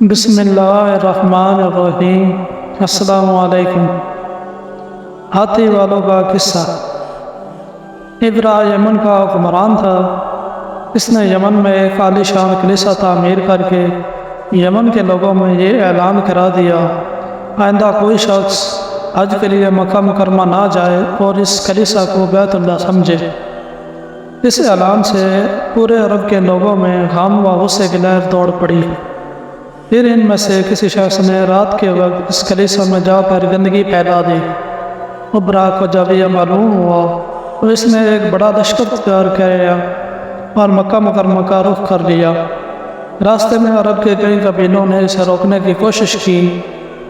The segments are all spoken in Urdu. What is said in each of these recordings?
بسم اللہ الرحمن الرحیم۔ السلام علیکم۔ ہاتھی والوں کا قصہ۔ ابرا یمن کا حکمران تھا۔ اس نے یمن میں ایک عالی شان کلیسا تعمیر کر کے یمن کے لوگوں میں یہ اعلان کرا دیا، آئندہ کوئی شخص حج کے لیے مکہ مکرمہ نہ جائے اور اس کلیسا کو بیت اللہ سمجھے۔ اس اعلان سے پورے عرب کے لوگوں میں غم و غصے کی لہر دوڑ پڑی۔ پھر ان میں سے کسی شخص نے رات کے وقت اس کلیسا میں جا کر گندگی پھیلا دی۔ ابرا کو جب یہ معلوم ہوا تو اس نے ایک بڑا لشکر تیار کیا اور مکہ مکرمہ کا رخ کر لیا۔ راستے میں عرب کے کئی قبیلوں نے اسے روکنے کی کوشش کی،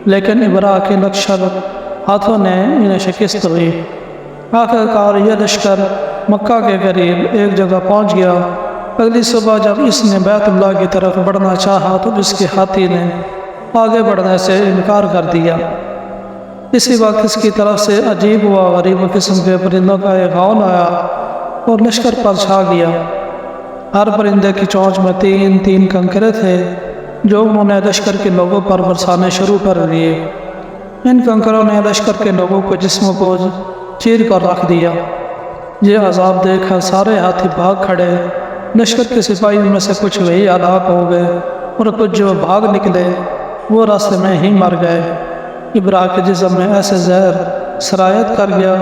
لیکن ابرا کے لشکر ہاتھوں نے انہیں شکست ہوئی۔ آخرکار یہ لشکر مکہ کے قریب ایک جگہ پہنچ گیا۔ اگلی صبح جب اس نے بیت اللہ کی طرف بڑھنا چاہا تو اس کے ہاتھی نے آگے بڑھنے سے انکار کر دیا۔ اسی وقت اس کی طرف سے عجیب و غریب قسم کے پرندوں کا ایک غول آیا اور لشکر پر چھا گیا۔ ہر پرندے کی چونچ میں تین تین کنکرے تھے جو انہوں نے لشکر کے لوگوں پر برسانے شروع کر دیے۔ ان کنکروں نے لشکر کے لوگوں کے جسموں کو چیر کر رکھ دیا۔ یہ عذاب دیکھ کر سارے ہاتھی بھاگ کھڑے۔ لشکر کے سپاہی ان میں سے کچھ وہی ہلاک ہو گئے اور کچھ جو بھاگ نکلے وہ راستے میں ہی مر گئے۔ ابرا کے جسم میں ایسے زہر سرایت کر گیا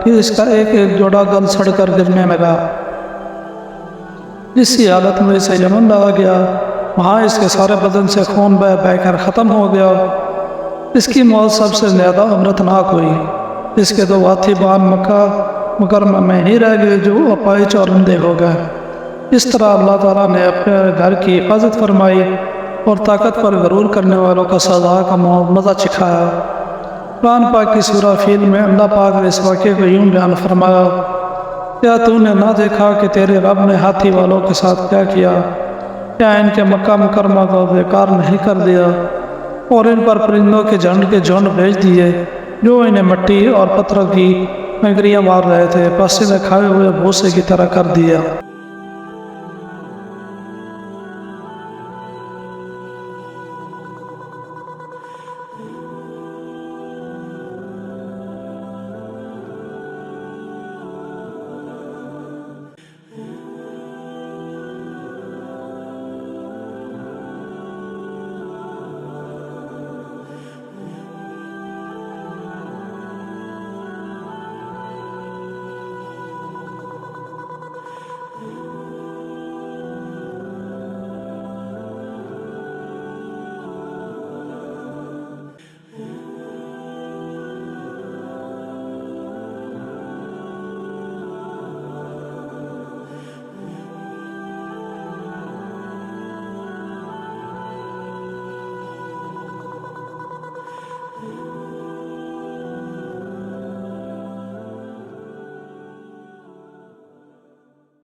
کہ اس کا ایک ایک جوڑا گل سڑ کر گرنے لگا۔ اسی حالت میں اسے یمن لایا گیا۔ وہاں اس کے سارے بدن سے خون بہہ بہہ کر ختم ہو گیا۔ اس کی موت سب سے زیادہ عبرتناک ہوئی۔ اس کے دو ہاتھی بان مکہ مکرمہ میں ہی رہ گئے جو اپائچ اور اندھے ہو گئے۔ اس طرح اللہ تعالیٰ نے اپنے گھر کی حفاظت فرمائی اور طاقت پر غرور کرنے والوں کا سزا کا مزہ چکھایا۔ قرآن پاک کی سورہ فیل میں اللہ پاک نے اس واقعے کو یوں بیان فرمایا، کیا تو نے نہ دیکھا کہ تیرے رب نے ہاتھی والوں کے ساتھ کیا کیا؟ کیا ان کے مکہ مکرمہ کو بیکار نہیں کر دیا اور ان پر پرندوں کے جھنڈ بھیج دیے جو انہیں مٹی اور پتھروں کی کنکریاں مار رہے تھے، پس انہیں کھائے ہوئے بھوسے کی طرح کر دیا۔